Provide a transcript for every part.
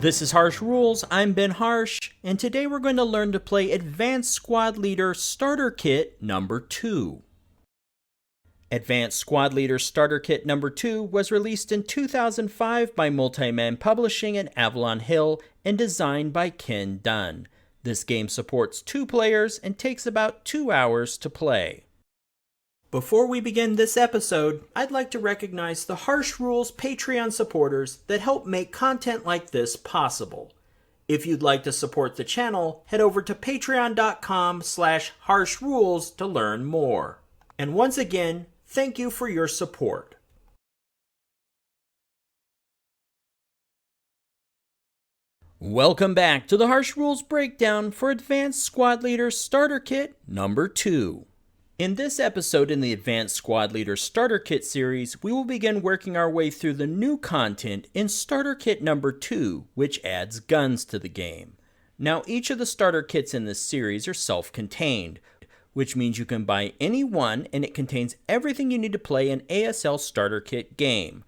This is Harsh Rules, I'm Ben Harsh, and today we're going to learn to play Advanced Squad Leader Starter Kit number 2. Advanced Squad Leader Starter Kit number 2 was released in 2005 by Multiman Publishing and Avalon Hill and designed by Ken Dunn. This game supports 2 players and takes about 2 hours to play. Before we begin this episode, I'd like to recognize the Harsh Rules Patreon supporters that help make content like this possible. If you'd like to support the channel, head over to patreon.com/harshrules to learn more. And once again, thank you for your support. Welcome back to the Harsh Rules breakdown for Advanced Squad Leader Starter Kit number 2. In this episode in the Advanced Squad Leader Starter Kit series, we will begin working our way through the new content in Starter Kit number 2, which adds guns to the game. Now, each of the starter kits in this series are self-contained, which means you can buy any one and it contains everything you need to play an ASL Starter Kit game.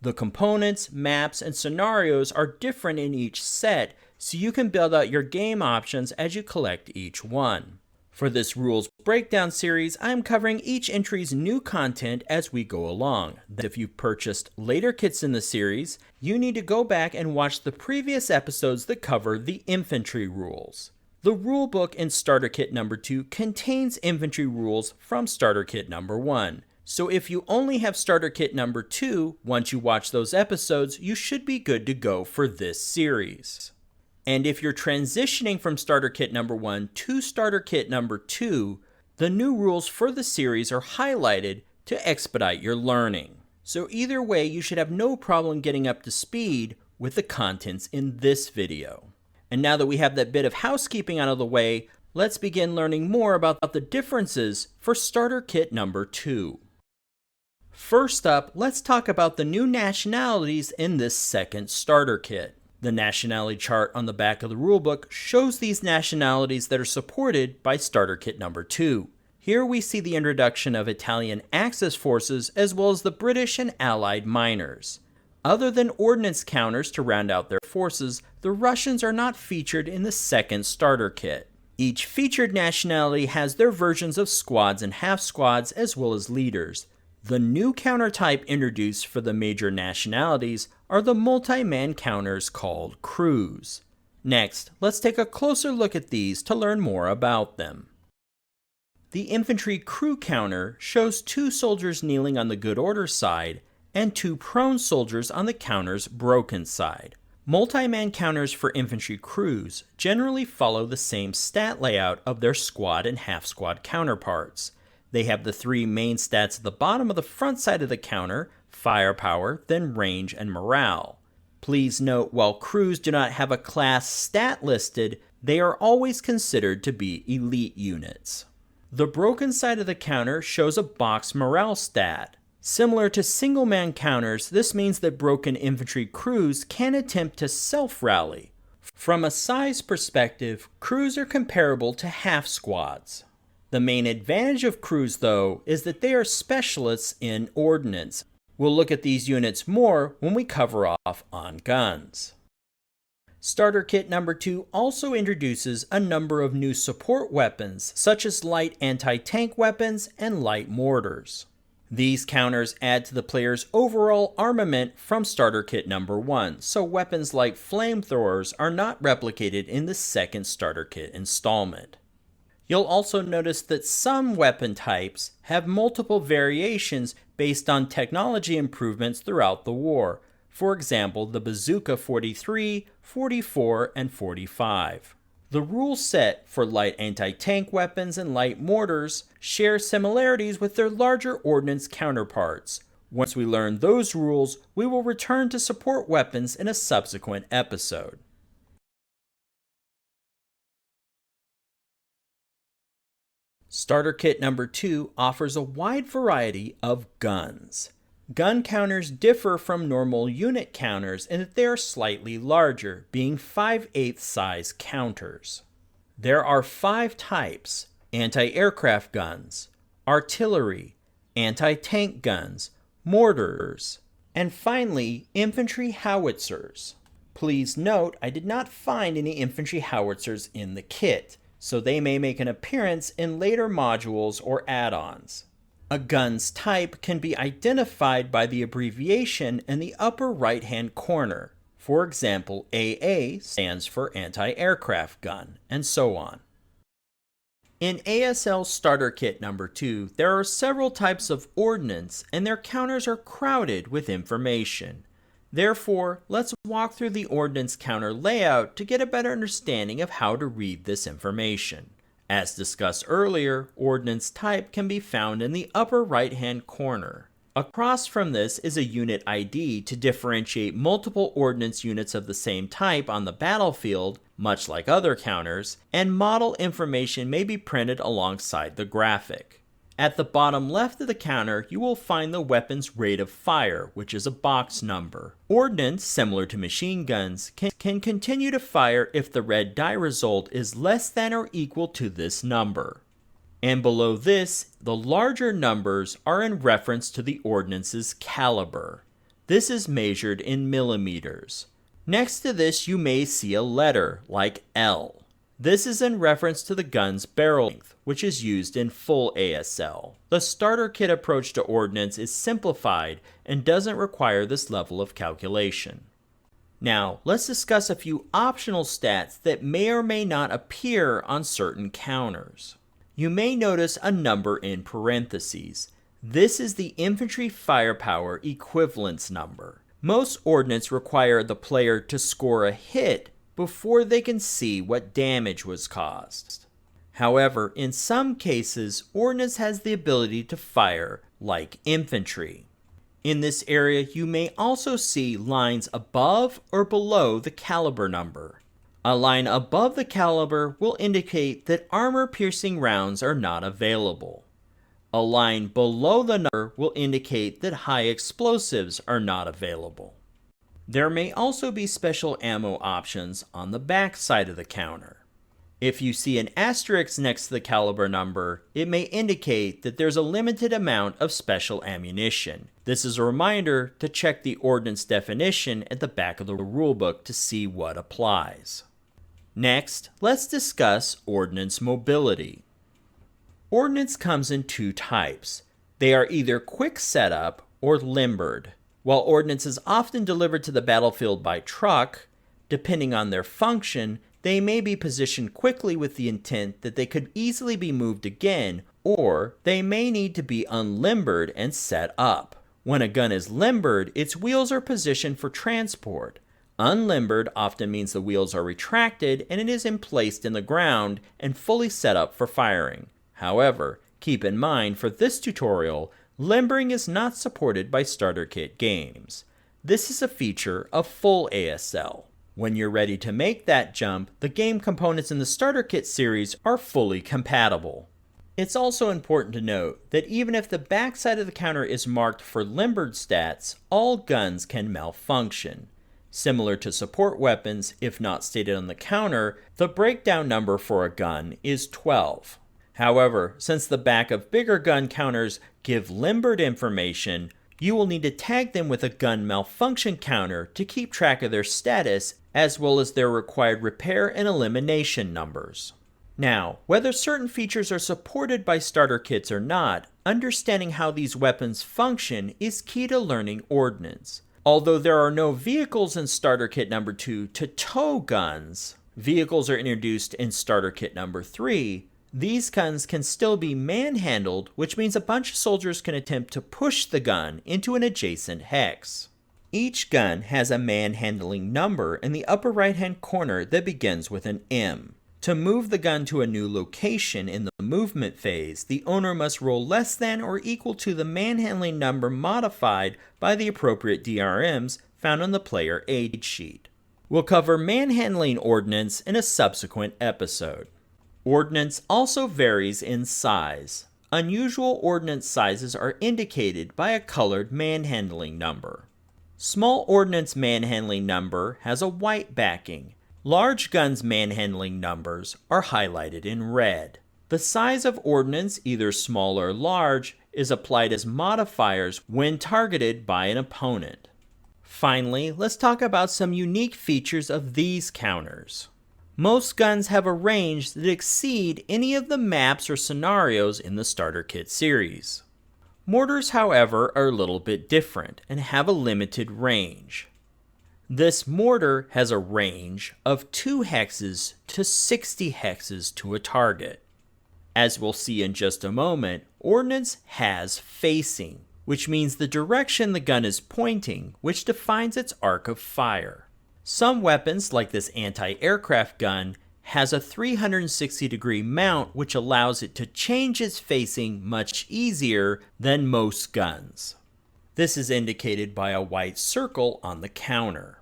The components, maps, and scenarios are different in each set, so you can build out your game options as you collect each one. For this rules breakdown series, I am covering each entry's new content as we go along. If you've purchased later kits in the series, you need to go back and watch the previous episodes that cover the infantry rules. The rulebook in Starter Kit number 2 contains infantry rules from Starter Kit number 1. So if you only have Starter Kit number 2, once you watch those episodes, you should be good to go for this series. And if you're transitioning from Starter Kit number 1 to Starter Kit number 2, the new rules for the series are highlighted to expedite your learning. So either way, you should have no problem getting up to speed with the contents in this video. And now that we have that bit of housekeeping out of the way, let's begin learning more about the differences for Starter Kit number 2. First up, let's talk about the new nationalities in this second starter kit. The nationality chart on the back of the rulebook shows these nationalities that are supported by Starter Kit number 2. Here we see the introduction of Italian Axis forces as well as the British and Allied miners. Other than ordnance counters to round out their forces, the Russians are not featured in the second starter kit. Each featured nationality has their versions of squads and half squads as well as leaders. The new counter type introduced for the major nationalities are the multi-man counters called crews. Next, let's take a closer look at these to learn more about them. The Infantry Crew counter shows 2 soldiers kneeling on the good order side and 2 prone soldiers on the counter's broken side. Multi-man counters for Infantry Crews generally follow the same stat layout of their squad and half squad counterparts. They have the 3 main stats at the bottom of the front side of the counter: firepower, then range, and morale. Please note, while crews do not have a class stat listed, they are always considered to be elite units. The broken side of the counter shows a box morale stat. Similar to single-man counters, this means that broken infantry crews can attempt to self-rally. From a size perspective, crews are comparable to half squads. The main advantage of crews, though, is that they are specialists in ordnance. We'll look at these units more when we cover off on guns. Starter Kit number 2 also introduces a number of new support weapons, such as light anti-tank weapons and light mortars. These counters add to the player's overall armament from Starter Kit number 1, so weapons like flamethrowers are not replicated in the second Starter Kit installment. You'll also notice that some weapon types have multiple variations based on technology improvements throughout the war. For example, the Bazooka 43, 44, and 45. The rule set for light anti-tank weapons and light mortars share similarities with their larger ordnance counterparts. Once we learn those rules, we will return to support weapons in a subsequent episode. Starter Kit number 2 offers a wide variety of guns. Gun counters differ from normal unit counters in that they are slightly larger, being 5/8 size counters. There are 5 types: anti-aircraft guns, artillery, anti-tank guns, mortars, and finally infantry howitzers. Please note, I did not find any infantry howitzers in the kit, so they may make an appearance in later modules or add-ons. A gun's type can be identified by the abbreviation in the upper right-hand corner. For example, AA stands for anti-aircraft gun, and so on. In ASL Starter Kit number 2, there are several types of ordnance, and their counters are crowded with information. Therefore, let's walk through the ordnance counter layout to get a better understanding of how to read this information. As discussed earlier, ordnance type can be found in the upper right-hand corner. Across from this is a unit ID to differentiate multiple ordnance units of the same type on the battlefield, much like other counters, and model information may be printed alongside the graphic. At the bottom left of the counter, you will find the weapon's rate of fire, which is a box number. Ordnance, similar to machine guns, can continue to fire if the red die result is less than or equal to this number. And below this, the larger numbers are in reference to the ordnance's caliber. This is measured in millimeters. Next to this, you may see a letter, like L. This is in reference to the gun's barrel length, which is used in full ASL. The starter kit approach to ordnance is simplified and doesn't require this level of calculation. Now, let's discuss a few optional stats that may or may not appear on certain counters. You may notice a number in parentheses. This is the infantry firepower equivalence number. Most ordnance require the player to score a hit before they can see what damage was caused. However, in some cases, ordnance has the ability to fire like infantry. In this area, you may also see lines above or below the caliber number. A line above the caliber will indicate that armor-piercing rounds are not available. A line below the number will indicate that high explosives are not available. There may also be special ammo options on the back side of the counter. If you see an asterisk next to the caliber number, it may indicate that there's a limited amount of special ammunition. This is a reminder to check the ordnance definition at the back of the rulebook to see what applies. Next, let's discuss ordnance mobility. Ordnance comes in two types. They are either quick setup or limbered. While ordnance is often delivered to the battlefield by truck, depending on their function, they may be positioned quickly with the intent that they could easily be moved again, or they may need to be unlimbered and set up. When a gun is limbered, its wheels are positioned for transport. Unlimbered often means the wheels are retracted and it is emplaced in the ground and fully set up for firing. However, keep in mind for this tutorial, limbering is not supported by starter kit games. This is a feature of full ASL. When you're ready to make that jump, the game components in the starter kit series are fully compatible. It's also important to note that even if the backside of the counter is marked for limbered stats, all guns can malfunction. Similar to support weapons, if not stated on the counter, the breakdown number for a gun is 12. However, since the back of bigger gun counters give limbered information, you will need to tag them with a gun malfunction counter to keep track of their status, as well as their required repair and elimination numbers. Now, whether certain features are supported by starter kits or not, understanding how these weapons function is key to learning ordnance. Although there are no vehicles in Starter Kit number 2 to tow guns, vehicles are introduced in Starter Kit number 3, these guns can still be manhandled, which means a bunch of soldiers can attempt to push the gun into an adjacent hex. Each gun has a manhandling number in the upper right-hand corner that begins with an M. To move the gun to a new location in the movement phase, the owner must roll less than or equal to the manhandling number modified by the appropriate DRMs found on the player aid sheet. We'll cover manhandling ordnance in a subsequent episode. Ordnance also varies in size. Unusual ordnance sizes are indicated by a colored manhandling number. Small ordnance manhandling number has a white backing. Large guns manhandling numbers are highlighted in red. The size of ordnance, either small or large, is applied as modifiers when targeted by an opponent. Finally, let's talk about some unique features of these counters. Most guns have a range that exceed any of the maps or scenarios in the starter kit series. Mortars, however, are a little bit different and have a limited range. This mortar has a range of 2 hexes to 60 hexes to a target. As we'll see in just a moment, Ordnance has facing, which means the direction the gun is pointing, which defines its arc of fire. Some weapons, like this anti-aircraft gun, has a 360-degree mount which allows it to change its facing much easier than most guns. This is indicated by a white circle on the counter.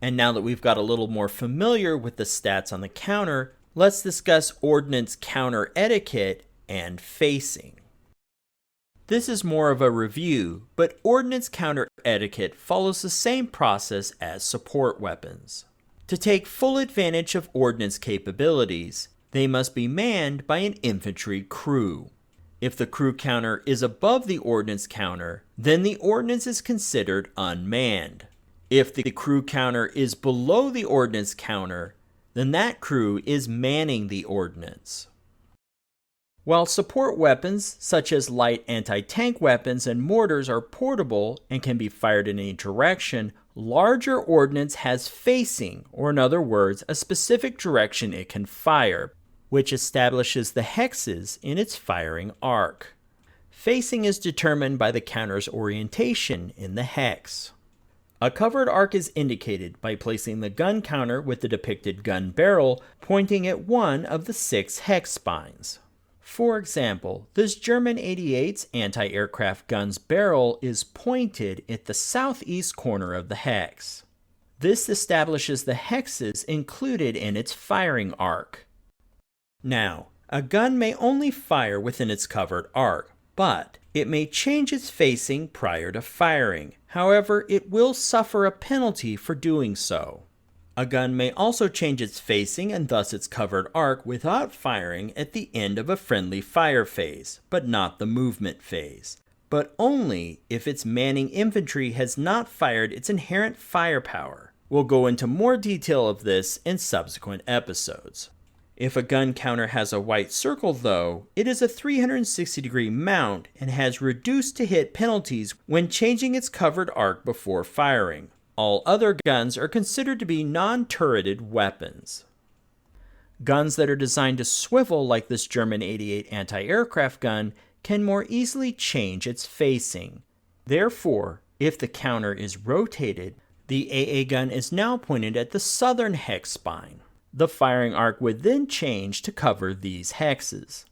And now that we've got a little more familiar with the stats on the counter, let's discuss Ordnance counter etiquette and facing. This is more of a review, but Ordnance counter etiquette follows the same process as support weapons. To take full advantage of Ordnance capabilities, they must be manned by an infantry crew. If the crew counter is above the Ordnance counter, then the Ordnance is considered unmanned. If the crew counter is below the Ordnance counter, then that crew is manning the Ordnance. While support weapons, such as light anti-tank weapons and mortars, are portable and can be fired in any direction, larger Ordnance has facing, or in other words, a specific direction it can fire, which establishes the hexes in its firing arc. Facing is determined by the counter's orientation in the hex. A covered arc is indicated by placing the gun counter with the depicted gun barrel pointing at one of the 6 hex spines. For example, this German 88's anti-aircraft gun's barrel is pointed at the southeast corner of the hex. This establishes the hexes included in its firing arc. Now, a gun may only fire within its covered arc, but it may change its facing prior to firing. However, it will suffer a penalty for doing so. A gun may also change its facing and thus its covered arc without firing at the end of a friendly fire phase, but not the movement phase, but only if its manning infantry has not fired its inherent firepower. We'll go into more detail of this in subsequent episodes. If a gun counter has a white circle though, it is a 360-degree mount and has reduced to hit penalties when changing its covered arc before firing. All other guns are considered to be non-turreted weapons. Guns that are designed to swivel like this German 88 anti-aircraft gun can more easily change its facing. Therefore, if the counter is rotated, the AA gun is now pointed at the southern hex spine. The firing arc would then change to cover these hexes.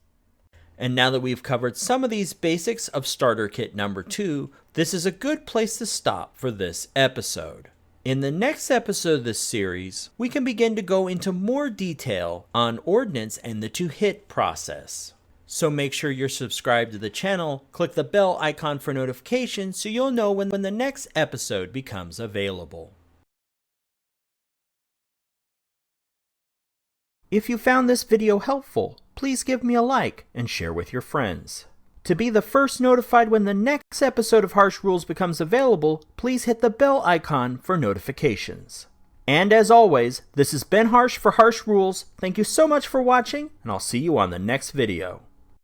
And now that we've covered some of these basics of starter kit number 2, this is a good place to stop for this episode. In the next episode of this series, we can begin to go into more detail on Ordnance and the to-hit process. So make sure you're subscribed to the channel, click the bell icon for notifications so you'll know when the next episode becomes available. If you found this video helpful, please give me a like and share with your friends. To be the first notified when the next episode of Harsh Rules becomes available, please hit the bell icon for notifications. And as always, this has been Harsh for Harsh Rules. Thank you so much for watching, and I'll see you on the next video.